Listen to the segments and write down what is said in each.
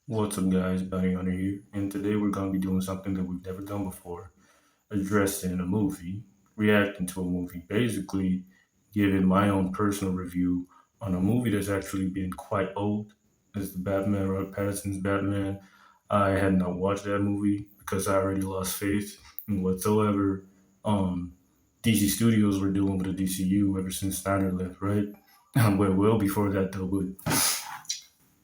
What's up, guys? Bounty Hunter here, and today we're going to be doing something that we've never done before: addressing a movie, reacting to a movie, basically giving my own personal review on a movie that's actually been quite old. It's the Batman, Robert Pattinson's Batman. I had not watched that movie because I already lost faith in whatsoever DC Studios were doing with the DCU ever since Snyder left, right? Well before that, though, but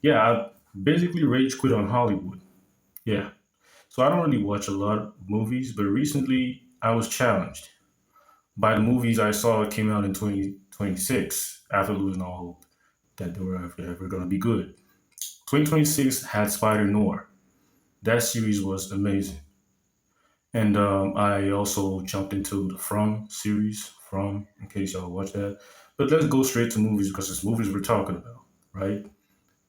yeah, I basically rage quit on Hollywood. Yeah. So I don't really watch a lot of movies, but recently I was challenged by the movies I saw that came out in 2026 after losing all hope that they were ever going to be good. 2026 had Spider Noir. That series was amazing. And I also jumped into the From series, From, in case y'all watch that. But let's go straight to movies because it's movies we're talking about, right?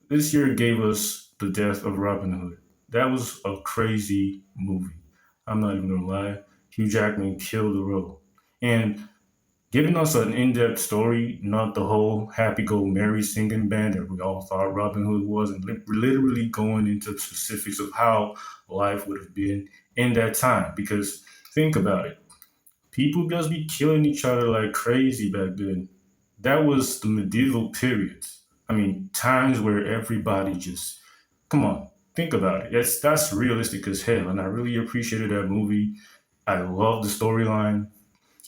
This year gave us the death of Robin Hood. That was a crazy movie. I'm not even gonna lie. Hugh Jackman killed the role. And giving us an in-depth story, not the whole happy-go-merry singing band that we all thought Robin Hood was, and literally going into the specifics of how life would have been in that time. Because think about it. People just be killing each other like crazy back then. That was the medieval period. I mean, times where everybody just come on, think about it. That's realistic as hell, and I really appreciated that movie. I love the storyline,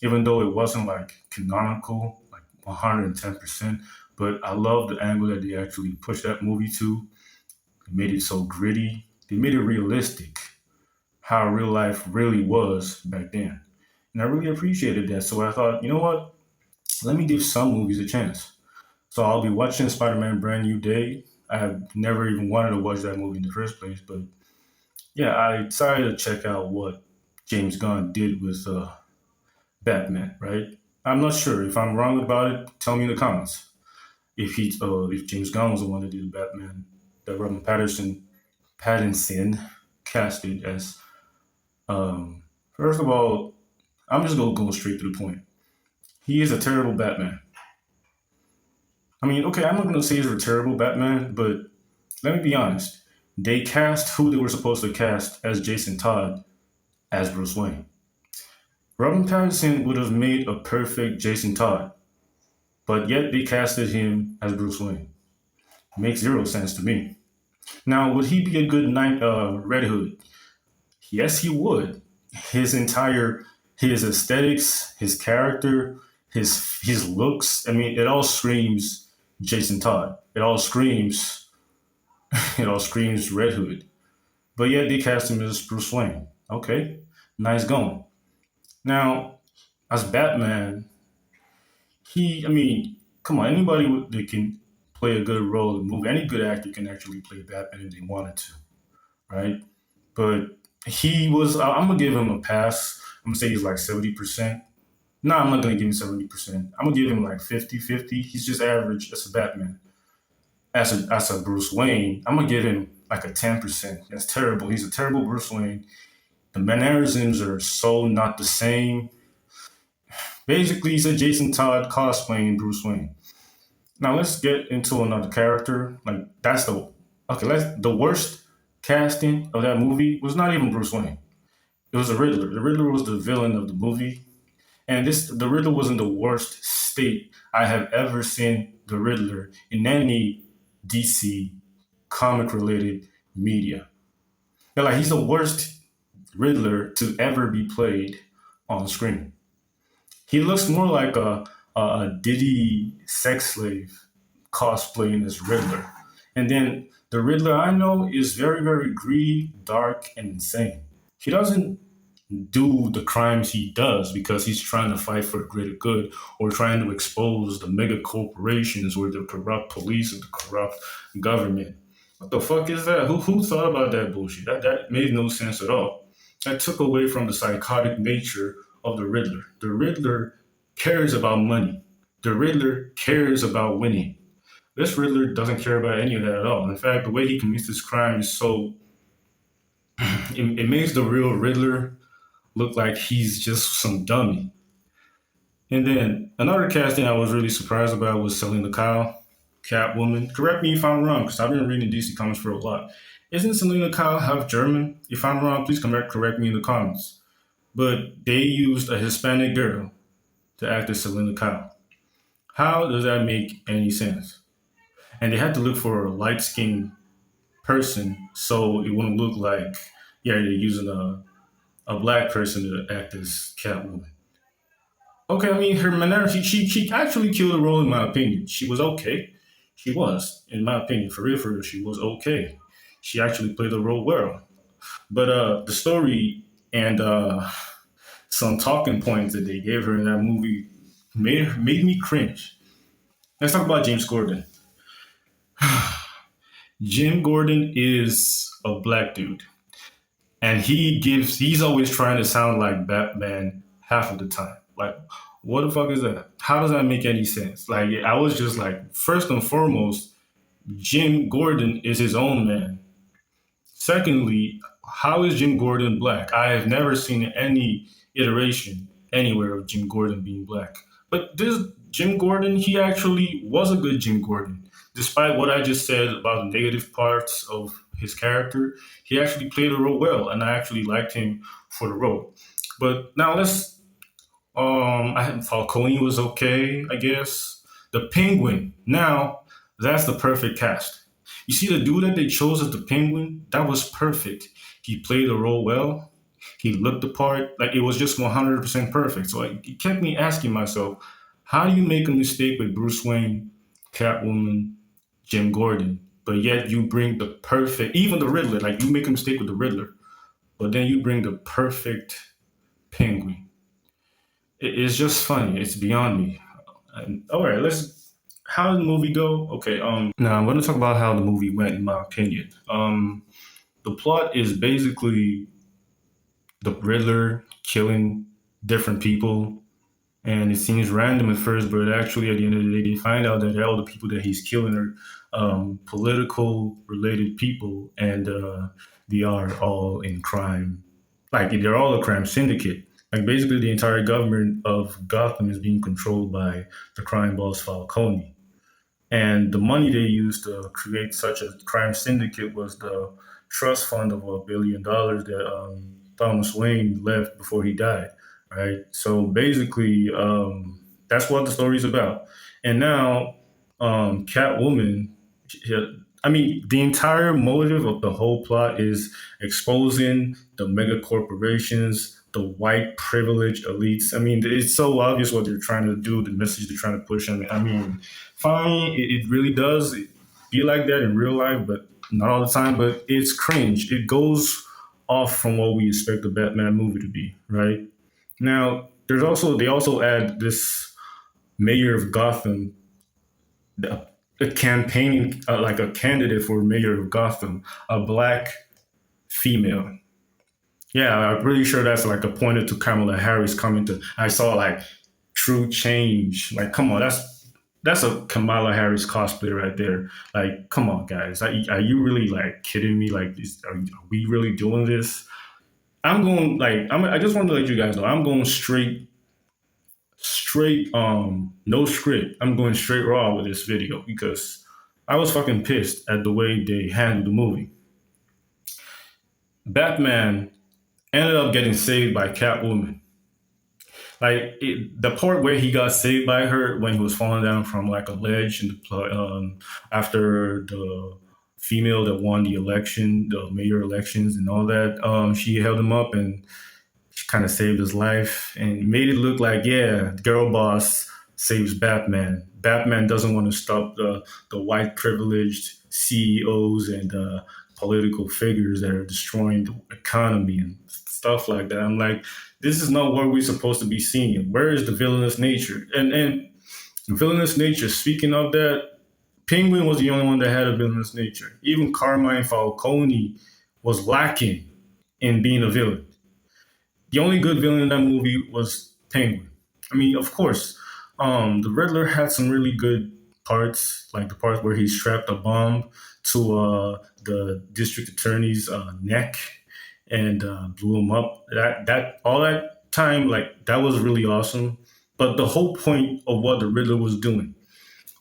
even though it wasn't like canonical, like 110%. But I love the angle that they actually pushed that movie to. They made it so gritty. They made it realistic, how real life really was back then. And I really appreciated that. So I thought, you know what? Let me give some movies a chance. So I'll be watching Spider-Man Brand New Day. I have never even wanted to watch that movie in the first place, but yeah, I decided to check out what James Gunn did with Batman. Right? I'm not sure if I'm wrong about it. Tell me in the comments if James Gunn was the one that did Batman that Pattinson casted as. First of all, I'm just gonna go straight to the point. He is a terrible Batman. I mean, okay, I'm not gonna say he's a terrible Batman, but let me be honest. They cast who they were supposed to cast as Jason Todd as Bruce Wayne. Robert Pattinson would have made a perfect Jason Todd, but yet they casted him as Bruce Wayne. Makes zero sense to me. Now, would he be a good Red Hood? Yes, he would. His entire his aesthetics, his character, his looks. I mean, it all screams Jason Todd. It all screams Red Hood. But yet they cast him as Bruce Wayne. Okay, nice going. Now, as Batman, I mean, come on, that can play a good role in a movie, any good actor can actually play Batman if they wanted to, right? But I'm gonna give him a pass. I'm gonna say he's like 70%. No, I'm not gonna give him 70%. I'm gonna give him like 50-50. He's just average as a Batman. As a Bruce Wayne, I'm gonna give him like a 10%. That's terrible. He's a terrible Bruce Wayne. The mannerisms are so not the same. Basically, he's a Jason Todd cosplaying Bruce Wayne. Now let's get into another character. Like that's the okay. The worst casting of that movie was not even Bruce Wayne. It was the Riddler. The Riddler was the villain of the movie, and the Riddler was in the worst state I have ever seen the Riddler in any DC comic related media. Like he's the worst Riddler to ever be played on screen. He looks more like a Diddy sex slave cosplaying as Riddler. And then the Riddler I know is very, very greedy, dark, and insane. He doesn't do the crimes he does because he's trying to fight for the greater good or trying to expose the mega corporations or the corrupt police or the corrupt government. What the fuck is that? Who thought about that bullshit? That made no sense at all. That took away from the psychotic nature of the Riddler. The Riddler cares about money. The Riddler cares about winning. This Riddler doesn't care about any of that at all. In fact, the way he commits this crime is so it makes the real Riddler look like he's just some dummy. And then another casting I was really surprised about was Selena Kyle. Catwoman. Correct me if I'm wrong, because I've been reading DC comics for a lot. Isn't Selena Kyle half German? If I'm wrong, please correct me in the comments. But they used a Hispanic girl to act as Selena Kyle. How does that make any sense? And they had to look for a light skinned person so it wouldn't look like, yeah, they're using a black person to act as Catwoman. Okay, I mean, her manner, she actually killed the role, in my opinion. She was okay. She was, in my opinion, for real, she was okay. She actually played the role well. But the story and some talking points that they gave her in that movie made me cringe. Let's talk about James Gordon. Jim Gordon is a black dude, and he's always trying to sound like Batman half of the time. Like, what the fuck is that? How does that make any sense? Like, I was just like, first and foremost, Jim Gordon is his own man. Secondly, how is Jim Gordon black? I have never seen any iteration anywhere of Jim Gordon being black. But this Jim Gordon, he actually was a good Jim Gordon. Despite what I just said about the negative parts of his character, he actually played the role well, and I actually liked him for the role. But now I had Falcone was okay, I guess. The Penguin. Now, that's the perfect cast. You see the dude that they chose as the Penguin? That was perfect. He played the role well. He looked the part. Like, it was just 100% perfect. So it kept me asking myself, how do you make a mistake with Bruce Wayne, Catwoman, Jim Gordon, but yet you bring the perfect, even the Riddler, like you make a mistake with the Riddler, but then you bring the perfect Penguin. It's just funny. It's beyond me. And, all right, how did the movie go? Okay, now I'm going to talk about how the movie went, in my opinion. The plot is basically the Riddler killing different people, and it seems random at first, but actually at the end of the day, they find out that all the people that he's killing are political related people, and they are all in crime. Like, they're all a crime syndicate. Like, basically, the entire government of Gotham is being controlled by the crime boss Falcone. And the money they used to create such a crime syndicate was the trust fund of $1 billion that Thomas Wayne left before he died. Right. So basically, that's what the story's about. And now, Catwoman, I mean, the entire motive of the whole plot is exposing the mega corporations, the white privileged elites. I mean, it's so obvious what they're trying to do, the message they're trying to push. I mean, fine, it really does be like that in real life, but not all the time. But it's cringe. It goes off from what we expect a Batman movie to be, right? Now, they also add this mayor of Gotham, a campaigning like a candidate for mayor of Gotham, a black female. Yeah, I'm pretty sure that's like a pointer to Kamala Harris coming to. I saw like true change. Like, come on, that's a Kamala Harris cosplay right there. Like, come on, guys, are you really like kidding me? Like, are we really doing this? I'm going like I just want to let you guys know I'm going straight no script. I'm going straight raw with this video because I was fucking pissed at the way they handled the movie. Batman ended up getting saved by Catwoman. Like the part where he got saved by her when he was falling down from like a ledge after the female that won the election, the mayor elections and all that, she held him up and she kind of saved his life and made it look like, yeah, girl boss saves Batman. Batman doesn't want to stop the white privileged CEOs and political figures that are destroying the economy and stuff like that. I'm like, this is not what we're supposed to be seeing. Where is the villainous nature? And villainous nature, speaking of that, Penguin was the only one that had a villainous nature. Even Carmine Falcone was lacking in being a villain. The only good villain in that movie was Penguin. I mean, of course, the Riddler had some really good parts, like the part where he strapped a bomb to the district attorney's neck and blew him up. That all that time, like that was really awesome. But the whole point of what the Riddler was doing,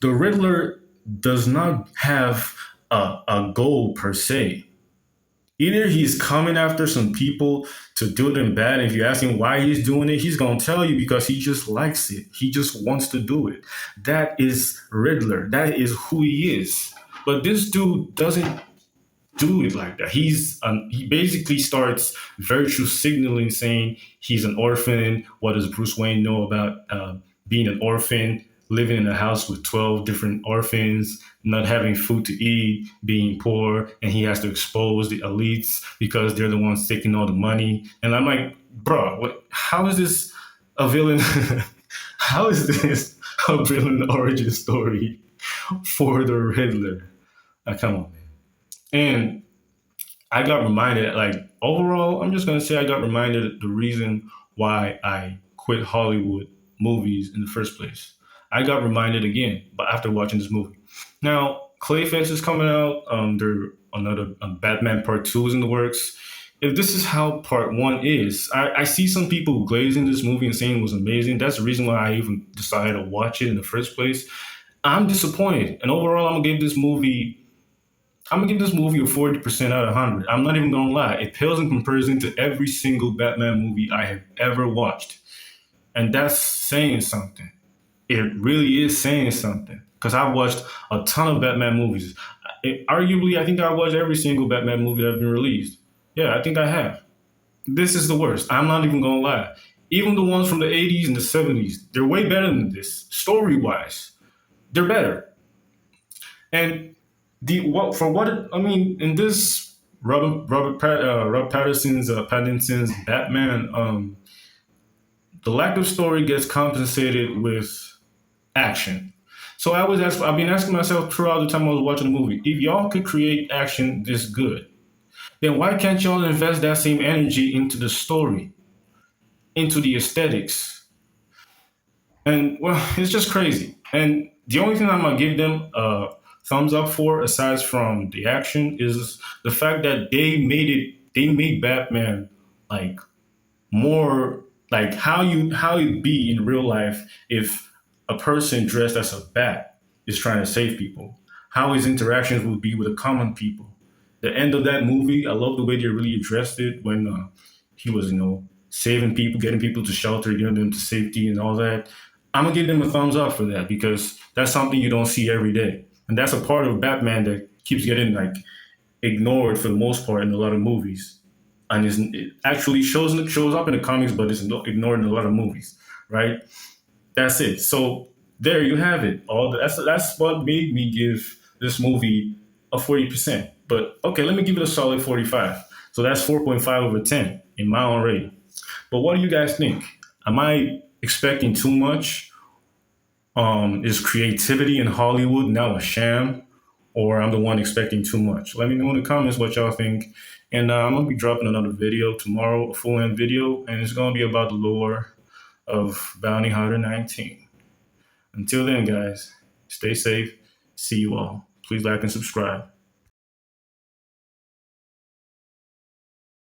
the Riddler does not have a goal per se. Either he's coming after some people to do them bad. If you ask him why he's doing it, he's going to tell you because he just likes it. He just wants to do it. That is Riddler. That is who he is. But this dude doesn't do it like that. He basically starts virtue signaling, saying he's an orphan. What does Bruce Wayne know about being an orphan? Living in a house with 12 different orphans, not having food to eat, being poor, and he has to expose the elites because they're the ones taking all the money. And I'm like, bro, what? How is this a villain? How is this a villain origin story for the Riddler? Come on, man. And I got reminded, like, overall, I'm just gonna say I got reminded the reason why I quit Hollywood movies in the first place. I got reminded again, but after watching this movie. Now, Clayface is coming out. There another Batman Part Two is in the works. If this is how Part One is, I see some people glazing this movie and saying it was amazing. That's the reason why I even decided to watch it in the first place. I'm disappointed, and overall, I'm gonna give this movie a 40% out of 100. I'm not even gonna lie. It pales in comparison to every single Batman movie I have ever watched. And that's saying something. It really is saying something. Because I've watched a ton of Batman movies. Arguably, I think I watched every single Batman movie that's been released. Yeah, I think I have. This is the worst. I'm not even gonna lie. Even the ones from the 80s and the 70s, they're way better than this. Story wise, they're better. And the what for what I mean in this Robert Pattinson's Batman, the lack of story gets compensated with action. So I've been asking myself throughout the time I was watching the movie, if y'all could create action this good, then why can't y'all invest that same energy into the story, into the aesthetics? And well, it's just crazy. And the only thing I'm gonna give them a thumbs up for, aside from the action, is the fact that they made Batman like more like how it'd be in real life if a person dressed as a bat is trying to save people. How his interactions would be with the common people. The end of that movie, I love the way they really addressed it when he was, saving people, getting people to shelter, getting them to safety, and all that. I'm gonna give them a thumbs up for that because that's something you don't see every day, and that's a part of Batman that keeps getting like ignored for the most part in a lot of movies, and it actually shows up in the comics, but it's ignored in a lot of movies, right? That's it. So there you have it. That's what made me give this movie a 40%. But okay, let me give it a solid 45. So that's 4.5 over 10 in my own rating. But what do you guys think? Am I expecting too much? Is creativity in Hollywood now a sham? Or I'm the one expecting too much? Let me know in the comments what y'all think. And I'm going to be dropping another video tomorrow, a full length video, and it's going to be about the lore of Bounty Hunter 19. Until then, guys, stay safe. See you all. Please like and subscribe.